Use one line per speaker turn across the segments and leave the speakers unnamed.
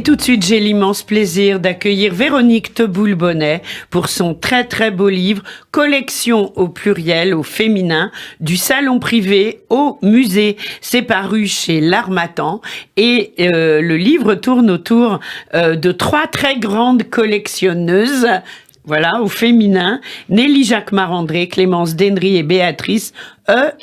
tout de suite, j'ai l'immense plaisir d'accueillir Véronique Teboul-Bonnet pour son très très beau livre « Collection au pluriel, au féminin, du salon privé au musée ». C'est paru chez L'Harmattan et le livre tourne autour de 3 très grandes collectionneuses. Voilà, au féminin, Nelly Jacquemart-André, Clémence Dennery et Béatrice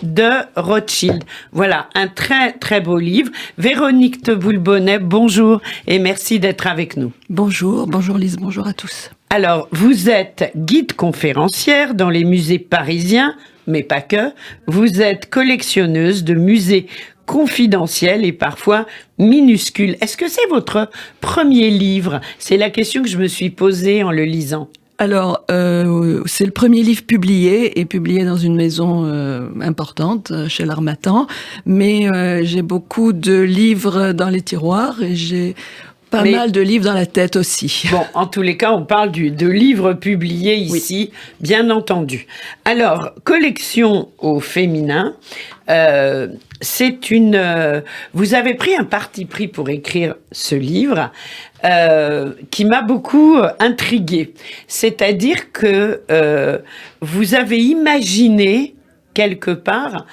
de Rothschild. Voilà, un très très beau livre. Véronique Teboul-Bonnet, bonjour et merci d'être avec nous.
Bonjour Lise, bonjour à tous.
Alors, vous êtes guide conférencière dans les musées parisiens, mais pas que. Vous êtes collectionneuse de musées confidentiels et parfois minuscules. Est-ce que c'est votre premier livre? C'est la question que je me suis posée en le lisant.
Alors, c'est le premier livre publié dans une maison importante, chez L'Harmattan, mais j'ai beaucoup de livres dans les tiroirs et j'ai mal de livres dans la tête aussi.
Bon, en tous les cas, on parle de livres publiés ici, oui. Bien entendu. Alors, collection au féminin, c'est une... vous avez pris un parti pris pour écrire ce livre qui m'a beaucoup intriguée. C'est-à-dire que vous avez imaginé, quelque part,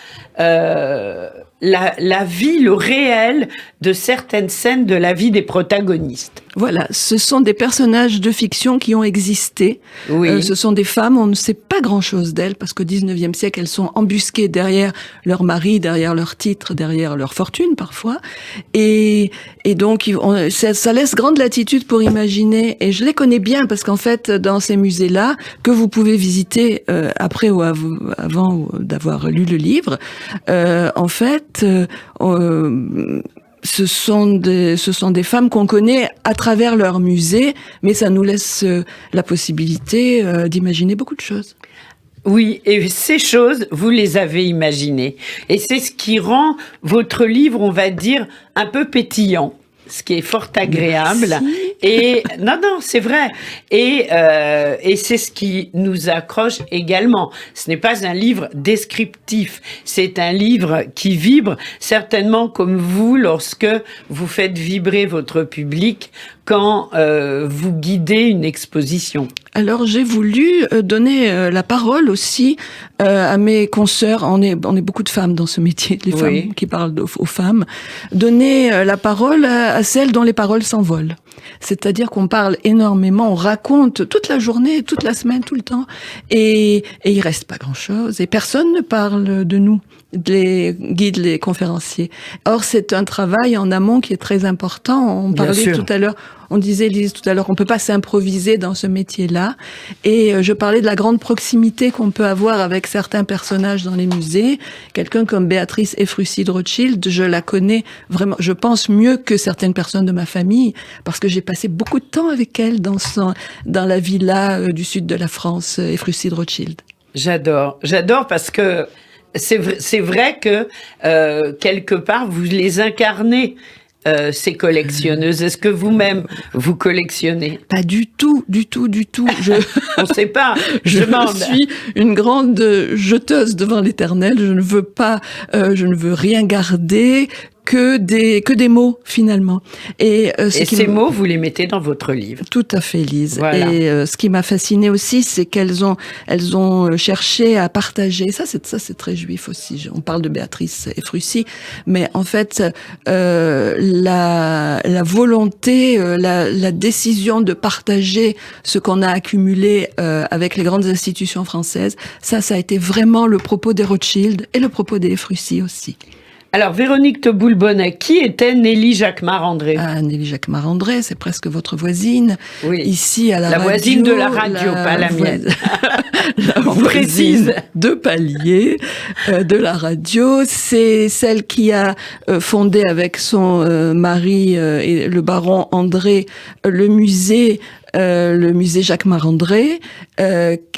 la vie, le réel de certaines scènes de la vie des protagonistes.
Voilà, ce sont des personnages de fiction qui ont existé.
Oui.
Ce sont des femmes, on ne sait pas grand-chose d'elles, parce qu'au 19e siècle, elles sont embusquées derrière leur mari, derrière leur titre, derrière leur fortune parfois. Et donc, ça laisse grande latitude pour imaginer, et je les connais bien, parce qu'en fait, dans ces musées-là, que vous pouvez visiter après ou avant d'avoir lu le livre, en fait... ce sont des femmes qu'on connaît à travers leur musée, mais ça nous laisse la possibilité d'imaginer beaucoup de choses.
Oui, et ces choses, vous les avez imaginées. Et c'est ce qui rend votre livre, on va dire, un peu pétillant. Ce qui est fort agréable.
Merci.
Et non, c'est vrai. Et c'est ce qui nous accroche également. Ce n'est pas un livre descriptif. C'est un livre qui vibre, certainement comme vous, lorsque vous faites vibrer votre public quand vous guidez une exposition.
Alors j'ai voulu donner la parole aussi à mes consoeurs. On est beaucoup de femmes dans ce métier, les femmes qui parlent aux femmes. Donner la parole à celles dont les paroles s'envolent. C'est-à-dire qu'on parle énormément, on raconte toute la journée, toute la semaine, tout le temps, et il reste pas grand-chose. Et personne ne parle de nous, les guides, les conférenciers. Or c'est un travail en amont qui est très important. On parlait tout à l'heure. On disait, Lise, tout à l'heure, qu'on peut pas s'improviser dans ce métier-là. Et je parlais de la grande proximité qu'on peut avoir avec certains personnages dans les musées. Quelqu'un comme Béatrice Ephrussi de Rothschild, je la connais vraiment, je pense mieux que certaines personnes de ma famille, parce que j'ai passé beaucoup de temps avec elle dans la villa du sud de la France, Ephrussi de Rothschild.
J'adore parce que c'est vrai que quelque part, vous les incarnez. Ces collectionneuses. Est-ce que vous-même, vous collectionnez?
Pas du tout.
On sait pas.
Je suis une grande jeteuse devant l'éternel. Je ne veux rien garder que des mots, finalement. Et ces
mots, vous les mettez dans votre livre.
Tout à fait, Lise.
Voilà.
Et ce qui m'a fascinée aussi, c'est qu'elles ont cherché à partager. Ça, c'est très juif aussi. On parle de Béatrice Ephrussi, mais en fait, la volonté, la décision de partager ce qu'on a accumulé avec les grandes institutions françaises, ça a été vraiment le propos des Rothschild et le propos des Ephrussi aussi.
Alors, Véronique Teboul-Bonnet, qui était Nelly Jacquemart-André?
Nelly Jacquemart-André, c'est presque votre voisine.
Oui.
Ici, à la radio.
La voisine de la radio, pas la mienne.
La voisine de palier de la radio. C'est celle qui a fondé avec son mari et le baron André le musée Jacquemart-André,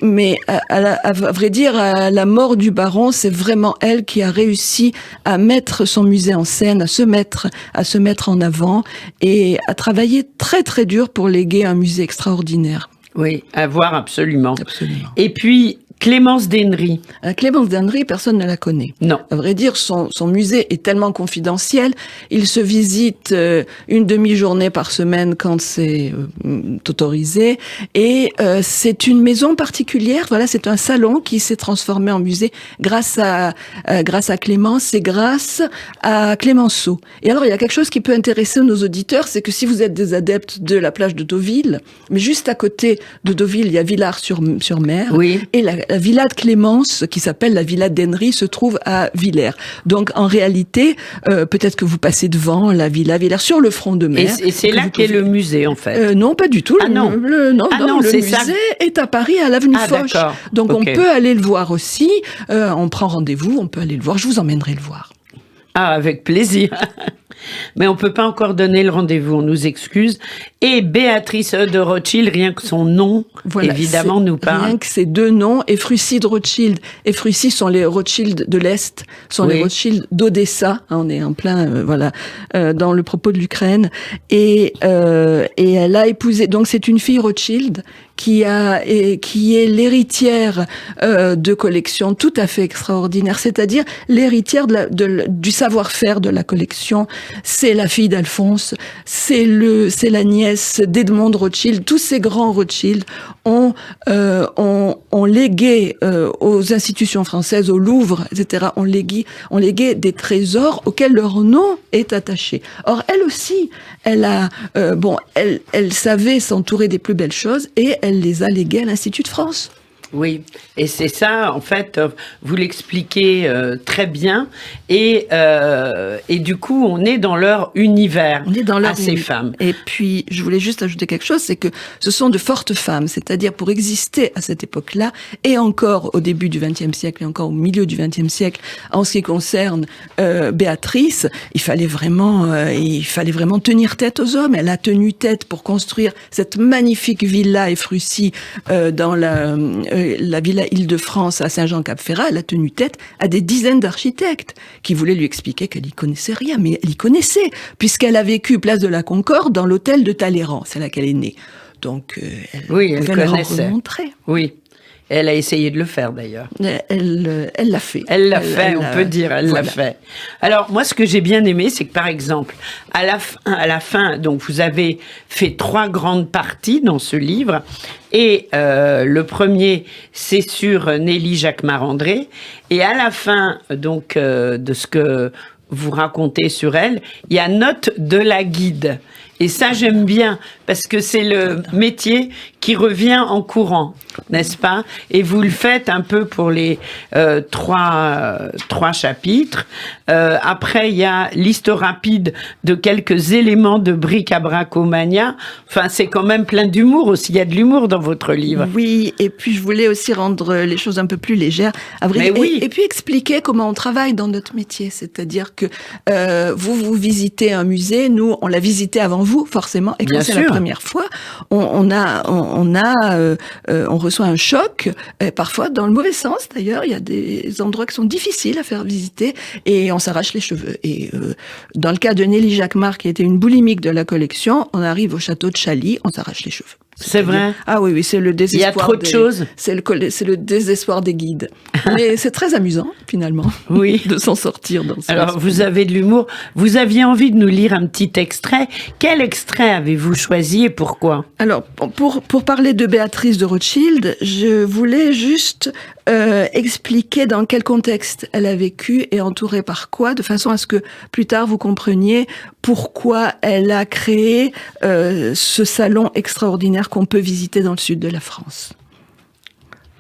mais à vrai dire, à la mort du baron, c'est vraiment elle qui a réussi à mettre son musée en scène, à se mettre en avant et à travailler très très dur pour léguer un musée extraordinaire.
Oui, à voir absolument.
Absolument.
Et puis, Clémence d'Henry.
Clémence d'Henry, personne ne la connaît.
Non.
À vrai dire, son musée est tellement confidentiel. Il se visite une demi-journée par semaine quand c'est autorisé. Et c'est une maison particulière. Voilà, c'est un salon qui s'est transformé en musée grâce à Clémence et grâce à Clémenceau. Et alors, il y a quelque chose qui peut intéresser nos auditeurs, c'est que si vous êtes des adeptes de la plage de Deauville, mais juste à côté de Deauville, il y a Villars-sur-Mer.
Oui.
Et la villa de Clémence, qui s'appelle la villa d'Henry, se trouve à Villers. Donc, en réalité, peut-être que vous passez devant la villa Villers sur le front de mer.
Et c'est là qu'est le musée, en fait.
Non, pas du tout.
Non.
Le musée est à Paris, à l'avenue Foch.
D'accord.
Donc,
Okay.
on peut aller le voir aussi. On prend rendez-vous, on peut aller le voir. Je vous emmènerai le voir.
Ah, avec plaisir. Mais on peut pas encore donner le rendez-vous, on nous excuse. Et Béatrice de Rothschild, rien que son nom, voilà, évidemment, nous parle.
Rien que ces deux noms, Ephrussi de Rothschild. Ephrussi sont les Rothschild de l'Est, sont les Rothschild d'Odessa. On est en plein, dans le propos de l'Ukraine. Et elle a épousé, donc c'est une fille Rothschild qui est l'héritière de collections tout à fait extraordinaires, c'est-à-dire l'héritière du savoir-faire de la collection. C'est la fille d'Alphonse, c'est la nièce d'Edmond Rothschild. Tous ces grands Rothschild ont légué aux institutions françaises, au Louvre, etc. ont légué des trésors auxquels leur nom est attaché. Or, elle aussi, elle savait s'entourer des plus belles choses et elle les a légués à l'Institut de France.
Oui, et c'est ça, en fait, vous l'expliquez très bien, et du coup, on est dans leur univers,
on est dans leur
à ces femmes.
Et puis, je voulais juste ajouter quelque chose, c'est que ce sont de fortes femmes, c'est-à-dire pour exister à cette époque-là, et encore au début du XXe siècle, et encore au milieu du XXe siècle, en ce qui concerne Béatrice, il fallait vraiment tenir tête aux hommes. Elle a tenu tête pour construire cette magnifique villa Ephrussi dans la villa Île-de-France à Saint-Jean-Cap-Ferrat. Elle a tenu tête à des dizaines d'architectes qui voulaient lui expliquer qu'elle y connaissait rien, mais elle y connaissait, puisqu'elle a vécu place de la Concorde dans l'hôtel de Talleyrand. C'est là qu'elle est née. Donc, elle
connaissait.
remontrer.
Oui. Elle a essayé de le faire, d'ailleurs.
Elle l'a fait.
Elle l'a fait, on peut dire, elle l'a fait. Alors, moi, ce que j'ai bien aimé, c'est que, par exemple, à la fin, donc, vous avez fait 3 grandes parties dans ce livre. Et le premier, c'est sur Nelly Jacquemart-André. Et à la fin, donc, de ce que vous racontez sur elle, il y a note de la guide. Et ça, j'aime bien, parce que c'est le métier qui revient en courant, n'est-ce pas? Et vous le faites un peu pour les 3 chapitres. Après, il y a liste rapide de quelques éléments de bric-à-bracomania. Enfin, c'est quand même plein d'humour aussi. Il y a de l'humour dans votre livre.
Oui, et puis je voulais aussi rendre les choses un peu plus légères. À vrai dire, et puis expliquer comment on travaille dans notre métier. C'est-à-dire que vous visitez un musée, nous, on l'a visité avant vous, forcément. Et quand c'est la première fois, on reçoit un choc, parfois dans le mauvais sens d'ailleurs. Il y a des endroits qui sont difficiles à faire visiter et on s'arrache les cheveux. Et dans le cas de Nelly Jacquemart, qui était une boulimique de la collection, on arrive au château de Chaly, on s'arrache les cheveux.
C'est vrai.
Ah oui, c'est le désespoir.
Il y a trop de choses.
C'est le désespoir des guides. Mais c'est très amusant, finalement, de s'en sortir dans ce
Alors, vous avez de l'humour. Vous aviez envie de nous lire un petit extrait. Quel extrait avez-vous choisi et pourquoi? Alors,
pour parler de Béatrice de Rothschild, je voulais juste expliquer dans quel contexte elle a vécu et entourée par quoi, de façon à ce que plus tard vous compreniez pourquoi elle a créé ce salon extraordinaire qu'on peut visiter dans le sud de la France.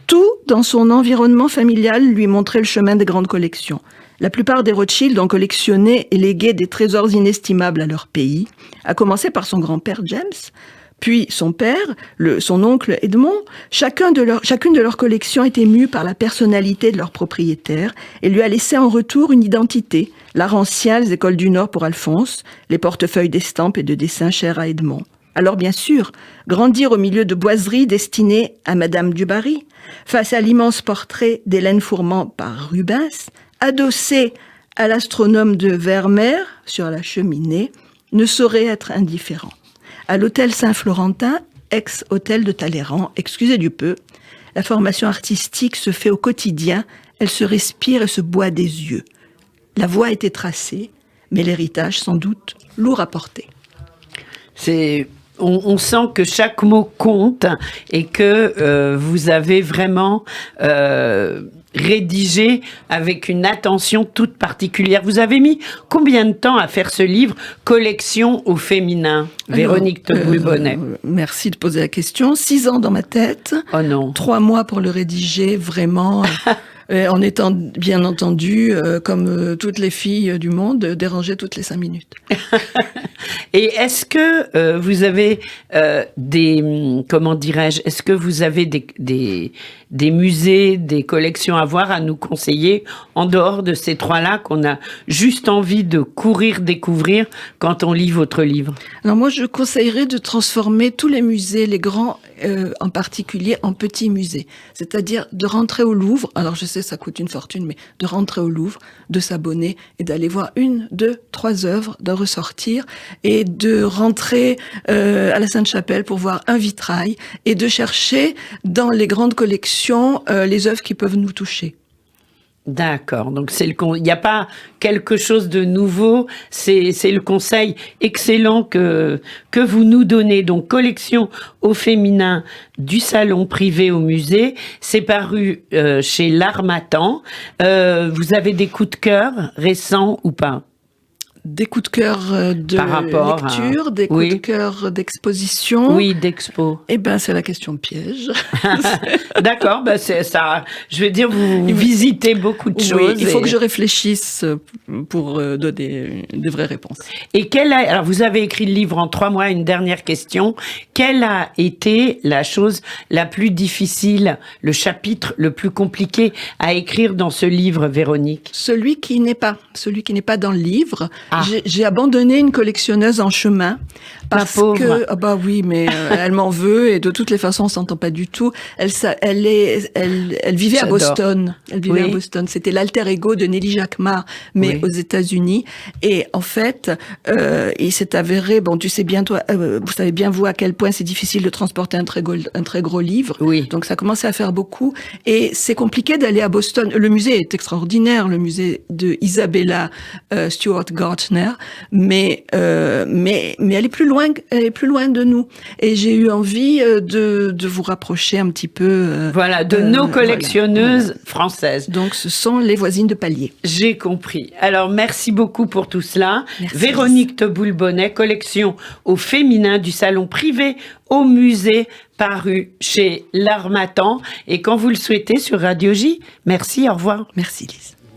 Tout dans son environnement familial lui montrait le chemin des grandes collections. La plupart des Rothschild ont collectionné et légué des trésors inestimables à leur pays, à commencer par son grand-père James, puis son père, son oncle Edmond. Chacune de leurs collections était mue par la personnalité de leur propriétaire et lui a laissé en retour une identité. L'art ancien, les écoles du Nord pour Alphonse, les portefeuilles d'estampes et de dessins chers à Edmond. Alors bien sûr, grandir au milieu de boiseries destinées à Madame du Barry, face à l'immense portrait d'Hélène Fourment par Rubens, adossé à l'astronome de Vermeer sur la cheminée, ne saurait être indifférent. À l'hôtel Saint-Florentin, ex-hôtel de Talleyrand, excusez du peu, La formation artistique se fait au quotidien, elle se respire et se boit des yeux. La voie a été tracée, mais l'héritage, sans doute, lourd à porter.
On sent que chaque mot compte et que vous avez vraiment rédigé avec une attention toute particulière. Vous avez mis combien de temps à faire ce livre, Collection au féminin, Véronique Teboul-Bonnet?
Merci de poser la question. 6 ans dans ma tête.
Oh non.
3 mois pour le rédiger, vraiment. En étant, bien entendu, comme toutes les filles du monde, dérangée toutes les 5 minutes.
Et est-ce que vous avez comment dirais-je, est-ce que vous avez des musées, des collections à voir, à nous conseiller, en dehors de ces 3-là, qu'on a juste envie de courir découvrir quand on lit votre livre?
Alors moi, je conseillerais de transformer tous les musées, les grands en particulier, en petits musées. C'est-à-dire de rentrer au Louvre, alors je sais ça coûte une fortune, mais de rentrer au Louvre, de s'abonner et d'aller voir 1, 2, 3 œuvres, de ressortir et de rentrer à la Sainte-Chapelle pour voir un vitrail et de chercher dans les grandes collections les œuvres qui peuvent nous toucher.
D'accord, donc il n'y a pas quelque chose de nouveau, c'est le conseil excellent que vous nous donnez. Donc, Collection au féminin du salon privé au musée, c'est paru chez l'Harmattan. Vous avez des coups de cœur récents ou pas?
Des coups de cœur de lecture, des coups de cœur d'exposition.
Oui, d'expo.
Eh ben, c'est la question piège.
D'accord, ben c'est ça. Je veux dire, vous visitez beaucoup de choses.
Il faut que je réfléchisse pour donner des vraies réponses.
Et alors, vous avez écrit le livre en 3 mois. Une dernière question. Quelle a été la chose la plus difficile, le chapitre le plus compliqué à écrire dans ce livre, Véronique?
Celui qui n'est pas dans le livre. J'ai abandonné une collectionneuse en chemin parce que bah oui, mais elle m'en veut et de toutes les façons on s'entend pas du tout. Elle vivait à Boston. Elle vivait à Boston. C'était l'alter ego de Nelly Jacquemart, mais aux États-Unis. Et en fait, il s'est avéré, bon, tu sais bien toi, vous savez bien vous à quel point c'est difficile de transporter un très gros livre.
Oui.
Donc ça commençait à faire beaucoup et c'est compliqué d'aller à Boston. Le musée est extraordinaire, le musée de Isabella Stewart Gardner, mais elle est plus loin de nous. Et j'ai eu envie de vous rapprocher un petit peu.
Voilà, de nos collectionneuses françaises.
Donc ce sont les voisines de palier.
J'ai compris. Alors merci beaucoup pour tout cela.
Merci.
Véronique Teboul-Bonnet, Collection au féminin du salon privé au musée, paru chez l'Harmattan. Et quand vous le souhaitez sur Radio J. Merci, au revoir.
Merci Lise.